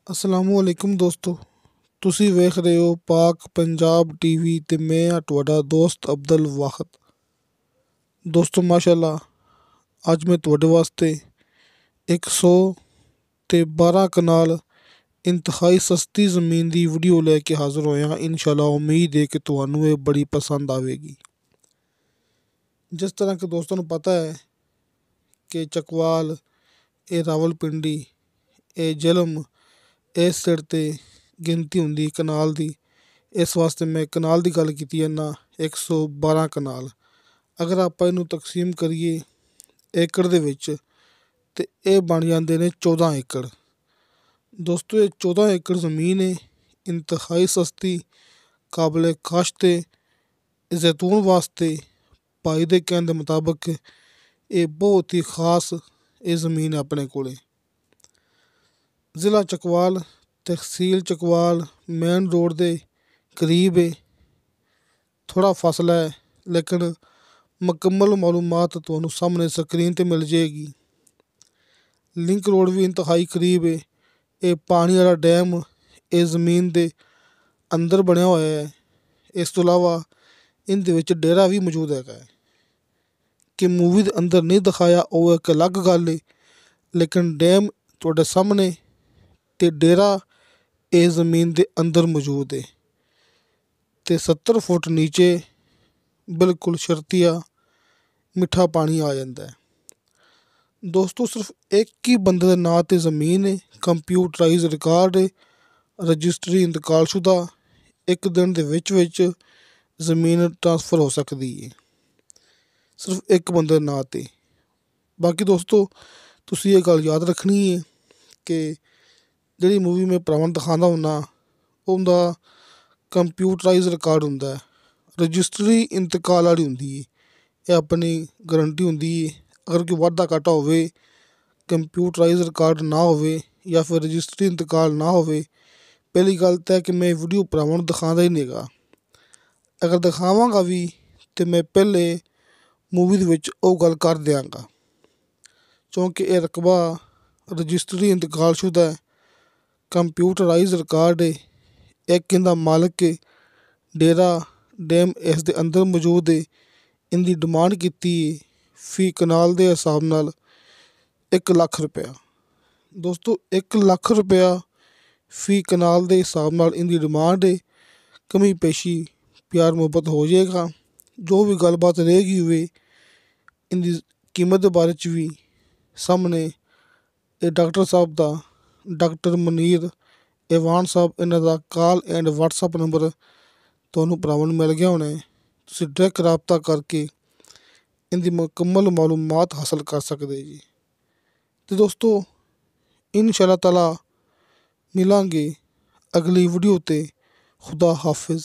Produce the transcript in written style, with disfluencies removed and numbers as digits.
ਅਸਲਾਮੁਅਲੈਕੁਮ ਦੋਸਤੋ, ਤੁਸੀਂ ਵੇਖ ਰਹੇ ਹੋ ਪਾਕ ਪੰਜਾਬ ਟੀਵੀ ਤੇ ਮੈਂ ਹਾਂ ਤੁਹਾਡਾ ਦੋਸਤ ਅਬਦੁਲ ਵਾਹਦ। ਦੋਸਤੋ ਮਾਸ਼ਾਅੱਲਾ, ਅੱਜ ਮੈਂ ਤੁਹਾਡੇ ਵਾਸਤੇ 100 ਤੇ 12 ਕਨਾਲ ਇੰਤਹਾਈ ਸਸਤੀ ਜ਼ਮੀਨ ਦੀ ਵੀਡੀਓ ਲੈ ਕੇ ਹਾਜ਼ਰ ਹੋਇਆ। ਇਨਸ਼ਾਅੱਲਾ ਉਮੀਦ ਹੈ ਕਿ ਤੁਹਾਨੂੰ ਇਹ ਬੜੀ ਪਸੰਦ ਆਵੇਗੀ। ਜਿਸ ਤਰ੍ਹਾਂ ਕਿ ਦੋਸਤਾਂ ਨੂੰ ਪਤਾ ਹੈ ਕਿ ਚੱਕਵਾਲ, ਇਹ ਰਾਵਲਪਿੰਡੀ, ਇਹ ਜਲਮ, ਇਸ ਸਾਈਡ 'ਤੇ ਗਿਣਤੀ ਹੁੰਦੀ ਕਨਾਲ ਦੀ। ਇਸ ਵਾਸਤੇ ਮੈਂ ਕਨਾਲ ਦੀ ਗੱਲ ਕੀਤੀ ਹੈ ਨਾ, 112 ਕਨਾਲ। ਅਗਰ ਆਪਾਂ ਇਹਨੂੰ ਤਕਸੀਮ ਕਰੀਏ ਏਕੜ ਦੇ ਵਿੱਚ ਤਾਂ ਇਹ ਬਣ ਜਾਂਦੇ ਨੇ 14 ਏਕੜ। ਦੋਸਤੋ ਇਹ 14 ਏਕੜ ਜ਼ਮੀਨ ਹੈ, ਇੰਤਹਾਈ ਸਸਤੀ, ਕਾਬਲੇ ਕਾਸ਼ਤ ਹੈ। ਜ਼ੈਤੂਨ ਵਾਸਤੇ ਭਾਈ ਦੇ ਕਹਿਣ ਦੇ ਮੁਤਾਬਕ ਇਹ ਬਹੁਤ ਹੀ ਖਾਸ ਇਹ ਜ਼ਮੀਨ ਹੈ ਆਪਣੇ ਕੋਲ। ਜ਼ਿਲ੍ਹਾ ਚੱਕਵਾਲ, ਤਹਿਸੀਲ ਚੱਕਵਾਲ, ਮੇਨ ਰੋਡ ਦੇ ਕਰੀਬ ਹੈ। ਥੋੜ੍ਹਾ ਫਾਸਲਾ ਹੈ ਲੇਕਿਨ ਮੁਕੰਮਲ ਮਾਲੂਮਾਤ ਤੁਹਾਨੂੰ ਸਾਹਮਣੇ ਸਕਰੀਨ 'ਤੇ ਮਿਲ ਜਾਏਗੀ। ਲਿੰਕ ਰੋਡ ਵੀ ਇੰਤਹਾਈ ਕਰੀਬ ਹੈ। ਇਹ ਪਾਣੀ ਵਾਲਾ ਡੈਮ ਇਹ ਜ਼ਮੀਨ ਦੇ ਅੰਦਰ ਬਣਿਆ ਹੋਇਆ ਹੈ। ਇਸ ਤੋਂ ਇਲਾਵਾ ਇਹਦੇ ਵਿੱਚ ਡੇਰਾ ਵੀ ਮੌਜੂਦ ਹੈਗਾ ਹੈ। ਕਿ ਮੂਵੀ ਦੇ ਅੰਦਰ ਨਹੀਂ ਦਿਖਾਇਆ ਉਹ ਇੱਕ ਅਲੱਗ ਗੱਲ ਹੈ, ਲੇਕਿਨ ਡੈਮ ਤੁਹਾਡੇ ਸਾਹਮਣੇ ਅਤੇ ਡੇਰਾ ਇਹ ਜ਼ਮੀਨ ਦੇ ਅੰਦਰ ਮੌਜੂਦ ਹੈ। ਅਤੇ 70 ਫੁੱਟ ਨੀਚੇ ਬਿਲਕੁਲ ਸ਼ਰਤੀਆ ਮਿੱਠਾ ਪਾਣੀ ਆ ਜਾਂਦਾ ਹੈ। ਦੋਸਤੋ ਸਿਰਫ ਇੱਕ ਹੀ ਬੰਦੇ ਦੇ ਨਾਂ 'ਤੇ ਜ਼ਮੀਨ ਹੈ, ਕੰਪਿਊਟਰਾਈਜ਼ ਰਿਕਾਰਡ ਹੈ, ਰਜਿਸਟਰੀ ਇੰਤਕਾਲਸ਼ੁਦਾ। ਇੱਕ ਦਿਨ ਦੇ ਵਿੱਚ ਜ਼ਮੀਨ ਟਰਾਂਸਫਰ ਹੋ ਸਕਦੀ ਹੈ, ਸਿਰਫ ਇੱਕ ਬੰਦੇ ਦੇ ਨਾਂ 'ਤੇ। ਬਾਕੀ ਦੋਸਤੋ ਤੁਸੀਂ ਇਹ ਗੱਲ ਯਾਦ ਰੱਖਣੀ ਹੈ ਕਿ ਜਿਹੜੀ ਮੂਵੀ ਮੈਂ ਭਰਾਵਾਂ ਨੂੰ ਦਿਖਾਉਂਦਾ ਹੁੰਦਾ ਉਹਦਾ ਕੰਪਿਊਟਰਾਈਜ਼ ਰਿਕਾਰਡ ਹੁੰਦਾ ਹੈ, ਰਜਿਸਟਰੀ ਇੰਤਕਾਲ ਵਾਲੀ ਹੁੰਦੀ ਹੈ। ਇਹ ਆਪਣੀ ਗਰੰਟੀ ਹੁੰਦੀ ਹੈ। ਅਗਰ ਕੋਈ ਵਾਧਾ ਘਾਟਾ ਹੋਵੇ, ਕੰਪਿਊਟਰਾਈਜ਼ ਰਿਕਾਰਡ ਨਾ ਹੋਵੇ ਜਾਂ ਫਿਰ ਰਜਿਸਟਰੀ ਇੰਤਕਾਲ ਨਾ ਹੋਵੇ, ਪਹਿਲੀ ਗੱਲ ਤਾਂ ਹੈ ਕਿ ਮੈਂ ਵੀਡੀਓ ਭਰਾਵਾਂ ਨੂੰ ਦਿਖਾਉਂਦਾ ਹੀ ਨਹੀਂ ਹੈਗਾ। ਅਗਰ ਦਿਖਾਵਾਂਗਾ ਵੀ ਤਾਂ ਮੈਂ ਪਹਿਲੇ ਮੂਵੀ ਦੇ ਵਿੱਚ ਉਹ ਗੱਲ ਕਰ ਦਿਆਂਗਾ, ਕਿਉਂਕਿ ਇਹ ਰਕਬਾ ਰਜਿਸਟਰੀ ਇੰਤਕਾਲਸ਼ੁਦਾ ਹੈ, ਕੰਪਿਊਟਰਾਈਜ਼ ਰਿਕਾਰਡ ਹੈ। ਇੱਕ ਇਹਦਾ ਮਾਲਕ ਹੈ, ਡੇਰਾ ਡੈਮ ਇਸ ਦੇ ਅੰਦਰ ਮੌਜੂਦ ਹੈ। ਇਹਦੀ ਡਿਮਾਂਡ ਕੀਤੀ ਹੈ ਫੀ ਕਨਾਲ ਦੇ ਹਿਸਾਬ ਨਾਲ 1 ਲੱਖ ਰੁਪਇਆ। ਦੋਸਤੋ 1 ਲੱਖ ਰੁਪਇਆ ਫੀ ਕਨਾਲ ਦੇ ਹਿਸਾਬ ਨਾਲ ਇਹਦੀ ਡਿਮਾਂਡ ਹੈ। ਕਮੀ ਪੇਸ਼ੀ ਪਿਆਰ ਮੁਹੱਬਤ ਹੋ ਜਾਏਗਾ। ਜੋ ਵੀ ਗੱਲਬਾਤ ਰਹੇਗੀ ਹੋਵੇ ਇਹਦੀ ਕੀਮਤ ਦੇ ਬਾਰੇ 'ਚ ਵੀ ਸਾਹਮਣੇ ਇਹ ਡਾਕਟਰ ਸਾਹਿਬ ਦਾ, ਡਾਕਟਰ ਮਨੀਰ ਈਵਾਨ ਸਾਹਿਬ, ਇਹਨਾਂ ਦਾ ਕਾਲ ਐਂਡ ਵਟਸਐਪ ਨੰਬਰ ਤੁਹਾਨੂੰ ਭਰਾਵਾਂ ਨੂੰ ਮਿਲ ਗਿਆ ਹੋਣਾ ਹੈ। ਤੁਸੀਂ ਡਾਇਰੈਕਟ ਰਾਬਤਾ ਕਰਕੇ ਇਹਦੀ ਮੁਕੰਮਲ ਮਾਲੂਮਾਤ ਹਾਸਲ ਕਰ ਸਕਦੇ ਜੀ। ਅਤੇ ਦੋਸਤੋ ਇਨਸ਼ਾ ਅੱਲਾਹ ਤਾਲਾ ਮਿਲਾਂਗੇ ਅਗਲੀ ਵੀਡੀਓ 'ਤੇ। ਖੁਦਾ ਹਾਫਿਜ਼।